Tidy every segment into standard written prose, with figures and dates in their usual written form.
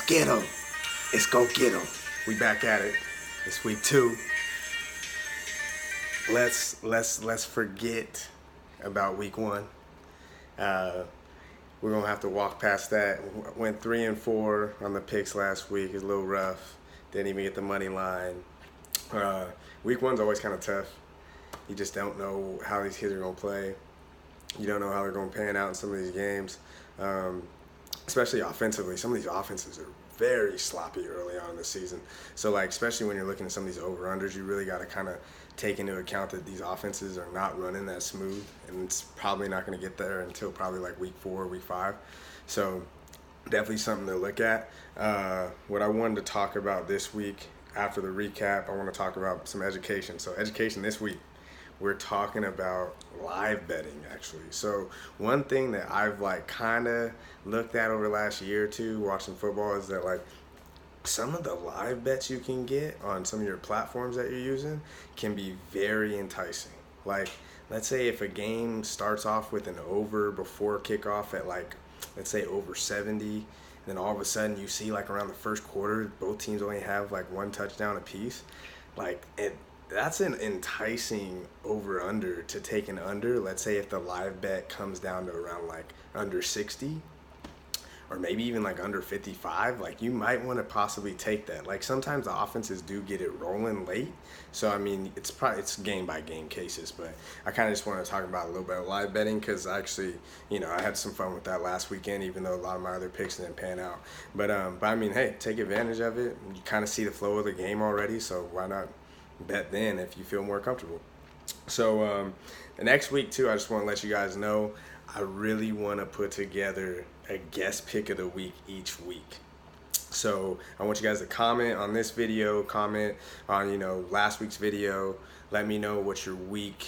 get 'em. Let's go get 'em. We back at it. It's week 2. Let's forget about week 1. We're gonna have to walk past that. Went 3-4 on the picks last week. It's a little rough. Didn't even get the money line. Week 1's always kind of tough. You just don't know how these kids are gonna play. You don't know how they're gonna pan out in some of these games, especially offensively. Some of these offenses are very sloppy early on in the season. So, like, especially when you're looking at some of these over-unders, you really got to kind of take into account that these offenses are not running that smooth, and it's probably not going to get there until probably like week 4 or week 5. So, definitely something to look at. What I wanted to talk about this week after the recap, I want to talk about some education. So, education this week, we're talking about live betting, actually. So one thing that I've like kind of looked at over the last year or two watching football is that, like, some of the live bets you can get on some of your platforms that you're using can be very enticing. Like, let's say if a game starts off with an over before kickoff at, like, let's say over 70, and then all of a sudden you see, like, around the first quarter both teams only have like one touchdown apiece. Like, that's an enticing over-under to take an under. Let's say if the live bet comes down to around like under 60 or maybe even like under 55, like, you might want to possibly take that. Like, sometimes the offenses do get it rolling late. So, I mean, it's game by game cases, but I kind of just want to talk about a little bit of live betting because actually, I had some fun with that last weekend, even though a lot of my other picks didn't pan out. But I mean, hey, take advantage of it. You kind of see the flow of the game already, so why not bet then if you feel more comfortable. So the next week too, I just want to let you guys know I really want to put together a guest pick of the week each week. So I want you guys to comment on this video, comment on last week's video. Let me know what your week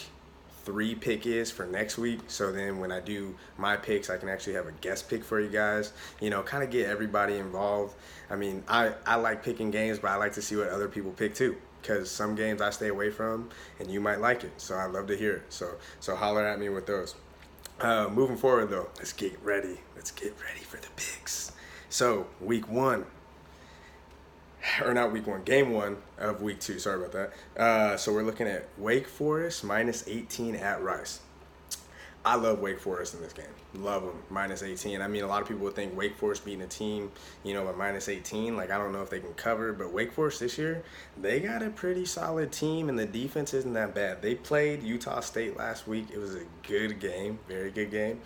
3 pick is for next week, so then when I do my picks, I can actually have a guest pick for you guys, kind of get everybody involved. I mean, I like picking games, but I like to see what other people pick too, because some games I stay away from and you might like it, so I'd love to hear it. So holler at me with those. Moving forward though, let's get ready for the picks. So game 1 of week 2, sorry about that. So we're looking at Wake Forest minus 18 at Rice. I love Wake Forest in this game. Love them, minus 18. I mean, a lot of people would think Wake Forest beating a team, at minus 18. Like, I don't know if they can cover, but Wake Forest this year, they got a pretty solid team, and the defense isn't that bad. They played Utah State last week. It was a good game, very good game.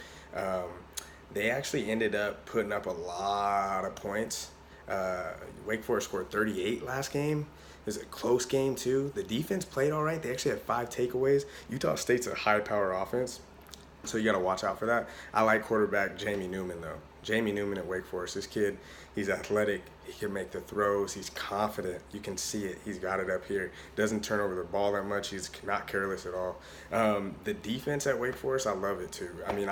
They actually ended up putting up a lot of points. Wake Forest scored 38 last game. It was a close game, too. The defense played all right. They actually had 5 takeaways. Utah State's a high-power offense, so you got to watch out for that. I like quarterback Jamie Newman, though. Jamie Newman at Wake Forest. This kid, he's athletic. He can make the throws. He's confident. You can see it. He's got it up here. Doesn't turn over the ball that much. He's not careless at all. The defense at Wake Forest, I love it, too. I mean,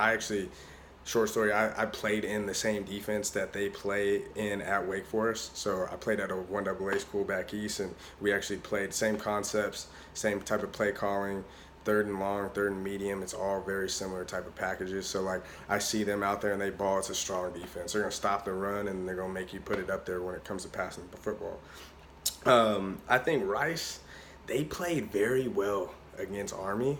short story, I played in the same defense that they play in at Wake Forest. So I played at a 1AA school back east, and we actually played same concepts, same type of play calling, 3rd and long, 3rd and medium. It's all very similar type of packages. So, like, I see them out there and they ball. It's a strong defense. They're going to stop the run, and they're going to make you put it up there when it comes to passing the football. I think Rice, they played very well against Army,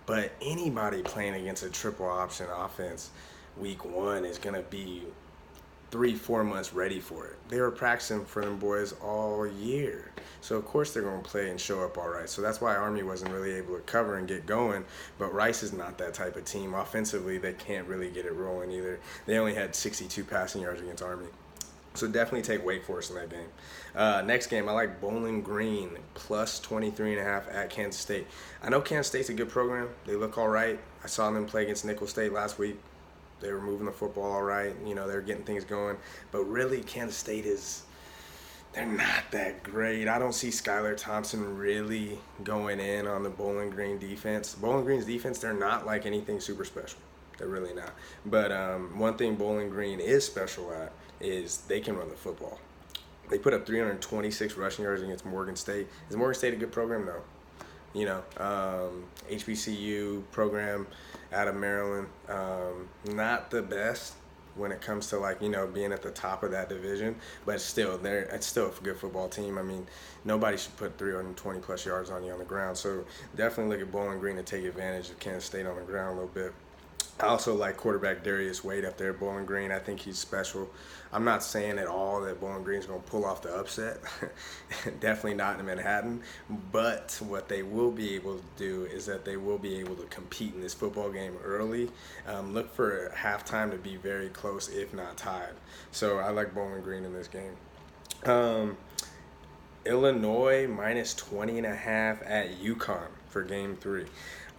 but anybody playing against a triple option offense week 1 is going to be 3-4 months ready for it. They were practicing for them boys all year. So, of course, they're going to play and show up all right. So that's why Army wasn't really able to cover and get going. But Rice is not that type of team. Offensively, they can't really get it rolling either. They only had 62 passing yards against Army. So definitely take Wake Forest in that game. Next game, I like Bowling Green plus 23.5 at Kansas State. I know Kansas State's a good program. They look all right. I saw them play against Nicholls State last week. They were moving the football all right. They're getting things going. But really, Kansas State they're not that great. I don't see Skylar Thompson really going in on the Bowling Green defense. Bowling Green's defense, they're not like anything super special. They're really not. But one thing Bowling Green is special at is they can run the football. They put up 326 rushing yards against Morgan State. Is Morgan State a good program? No. HBCU program out of Maryland, not the best. when it comes to like, being at the top of that division, but still it's still a good football team. I mean, nobody should put 320 plus yards on you on the ground. So definitely look at Bowling Green to take advantage of Kansas State on the ground a little bit. I also like quarterback Darius Wade up there at Bowling Green. I think he's special. I'm not saying at all that Bowling Green's going to pull off the upset. Definitely not in Manhattan. But what they will be able to do is that they will be able to compete in this football game early. Look for halftime to be very close, if not tied. So I like Bowling Green in this game. Illinois minus 20.5 at UConn for game 3.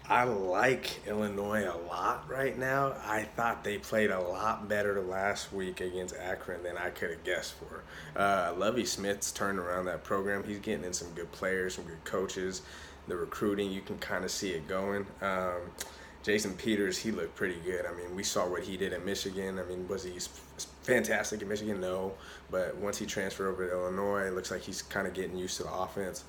I like Illinois a lot right now. I thought they played a lot better last week against Akron than I could have guessed for. Lovie Smith's turned around that program. He's getting in some good players, some good coaches. The recruiting, you can kind of see it going. Jason Peters, he looked pretty good. I mean, we saw what he did in Michigan. I mean, was he fantastic in Michigan? No. But once he transferred over to Illinois, it looks like he's kind of getting used to the offense.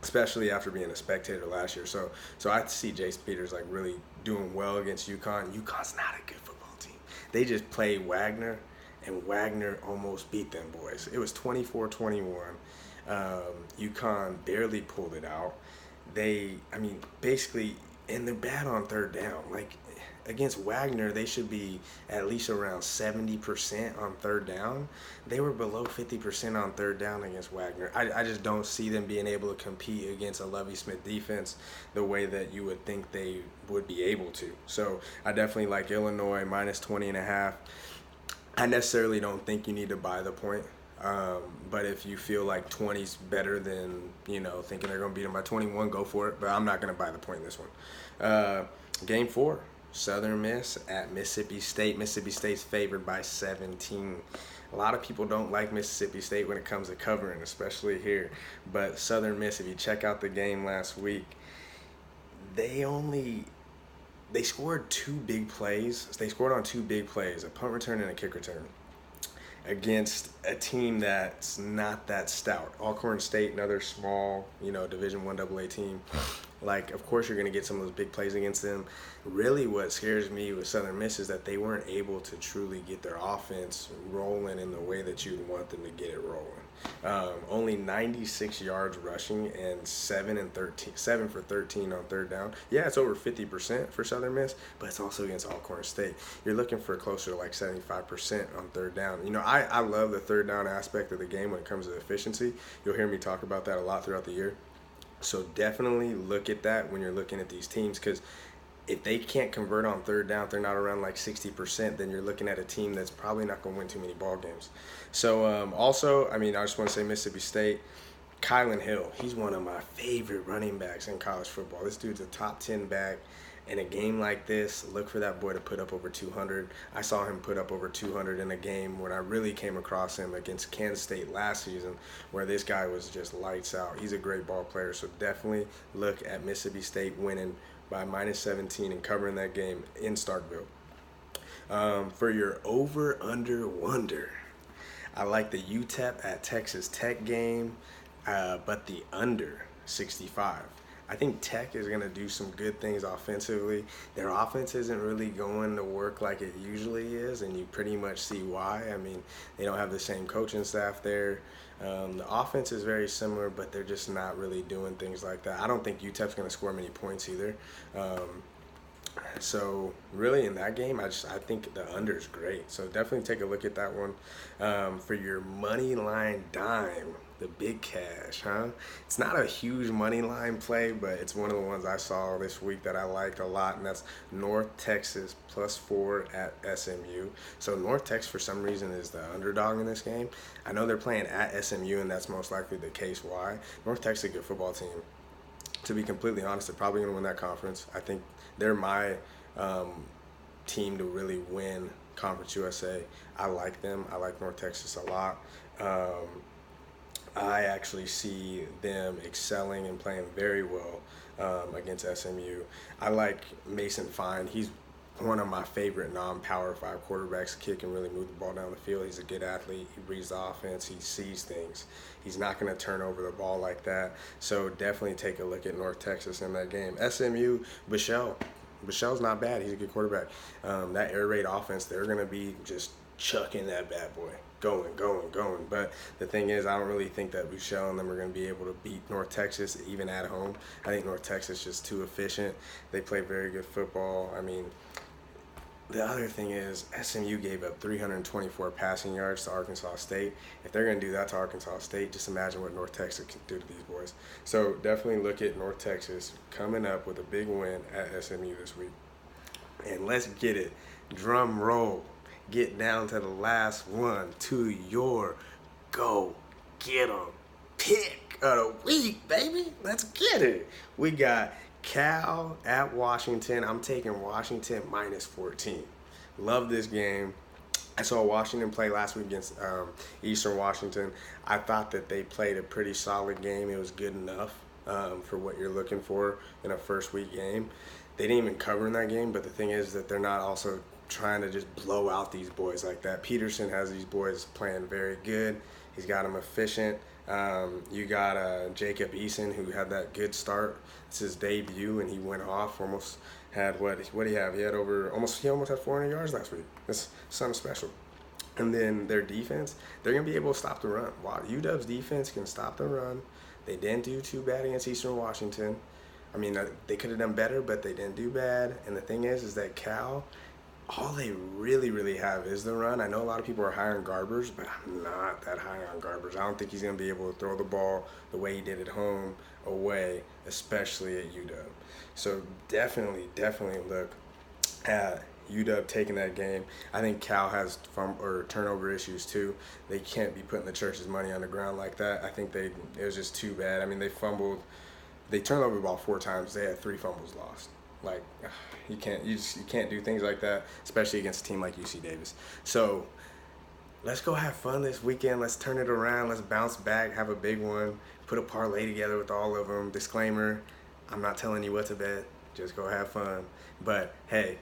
Especially after being a spectator last year. So I see Jason Peters like really doing well against UConn. UConn's not a good football team. They just played Wagner, and Wagner almost beat them boys. It was 24-21. UConn barely pulled it out. Basically, and they're bad on third down. Like, against Wagner, they should be at least around 70% on third down. They were below 50% on third down against Wagner. I just don't see them being able to compete against a Lovie Smith defense the way that you would think they would be able to. So I definitely like Illinois minus 20.5. I necessarily don't think you need to buy the point. But if you feel like 20's better than, thinking they're going to beat them by 21, go for it. But I'm not going to buy the point in this one. Game 4. Southern Miss at Mississippi State. Mississippi State's favored by 17. A lot of people don't like Mississippi State when it comes to covering, especially here. But Southern Miss, if you check out the game last week, they scored 2 big plays. They scored on 2 big plays, a punt return and a kick return, against a team that's not that stout. Alcorn State, another small, Division I AA team. Like, of course, you're going to get some of those big plays against them. Really, what scares me with Southern Miss is that they weren't for to truly get their offense rolling in the way that you'd want them to get it rolling. Only 96 yards rushing and 7 for 13 on third down. Yeah, it's over 50% for Southern Miss, but it's also against Alcorn State. You're looking for closer to like 75% on third down. I love the third down aspect of the game when it comes to efficiency. You'll hear me talk about that a lot throughout the year. So definitely look at that when you're looking at these teams, because if they can't convert on third down, if they're not around like 60%, then you're looking at a team that's probably not going to win too many ball games. So I just want to say Mississippi State, Kylan Hill, he's one of my favorite running backs in college football. This dude's a top 10 back. In a game like this, look for that boy to put up over 200. I saw him put up over 200 in a game when I really came across him against Kansas State last season, where this guy was just lights out. He's a great ball player, so definitely look at Mississippi State winning by minus 17 and covering that game in Starkville. For your over-under wonder, I like the UTEP at Texas Tech game, but the under 65. I think Tech is going to do some good things offensively. Their offense isn't really going to work like it usually is, and you pretty much see why. I mean, they don't have the same coaching staff there. The offense is very similar, but they're just not really doing things like that. I don't think UTEP's going to score many points either. So really in that game, I think the under is great. So definitely take a look at that one. For your money line dime, the big cash, It's not a huge money line play, but it's one of the ones I saw this week that I liked a lot, and that's North Texas +4 at SMU. So North Texas, for some reason, is the underdog in this game. I know they're playing at SMU, and that's most likely the case why. North Texas is a good football team. To be completely honest, they're probably going to win that conference. I think they're my team to really win Conference USA. I like them. I like North Texas a lot. I actually see them excelling and playing very well against SMU. I like Mason Fine. He's one of my favorite non-Power 5 quarterbacks. Kid can really move the ball down the field. He's a good athlete. He reads the offense. He sees things. He's not going to turn over the ball like that. So definitely take a look at North Texas in that game. SMU, Bichelle. Michelle's not bad. He's a good quarterback. That air raid offense, they're going to be just chucking that bad boy. Going. But the thing is, I don't really think that Michelle and them are going to be able to beat North Texas, even at home. I think North Texas is just too efficient. They play very good football. I mean, the other thing is SMU gave up 324 passing yards to Arkansas State. If they're going to do that to Arkansas State, just imagine what North Texas can do to these boys. So definitely look at North Texas coming up with a big win at SMU this week. And let's get it. Drum roll. Get down to the last one to your go get 'em pick of the week, baby. Let's get it. We got Cal at Washington. I'm taking Washington minus 14. Love this game. I saw Washington play last week against Eastern Washington. I thought that they played a pretty solid game. It was good enough for what you're looking for in a first week game. They didn't even cover in that game, but the thing is that they're not also trying to just blow out these boys like that. Peterson has these boys playing very good. He's got them efficient. You got Jacob Eason, who had that good start. It's his debut, and he went off. Almost had what do you have? He almost had 400 yards last week. That's something special. And then their defense, they're gonna be able to stop the run. Wow, UW's defense can stop the run. They didn't do too bad against Eastern Washington. I mean, they could have done better, but they didn't do bad. And the thing is that Cal, all they really have is the run. I know a lot of people are high on Garbers, but I'm not that high on Garbers. I don't think he's going to be able to throw the ball the way he did at home, away, especially at UW. So definitely look at UW taking that game. I think Cal has turnover issues too. They can't be putting the church's money on the ground like that. I think it was just too bad. I mean, they fumbled. They turned over the ball 4 times. They had 3 fumbles lost. Like, you can't do things like that, especially against a team like UC Davis. So let's go have fun this weekend. Let's turn it around. Let's bounce back, have a big one, put a parlay together with all of them. Disclaimer, I'm not telling you what to bet. Just go have fun. But, hey,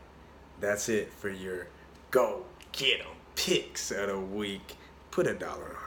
that's it for your go get 'em picks of the week. Put $1 on it.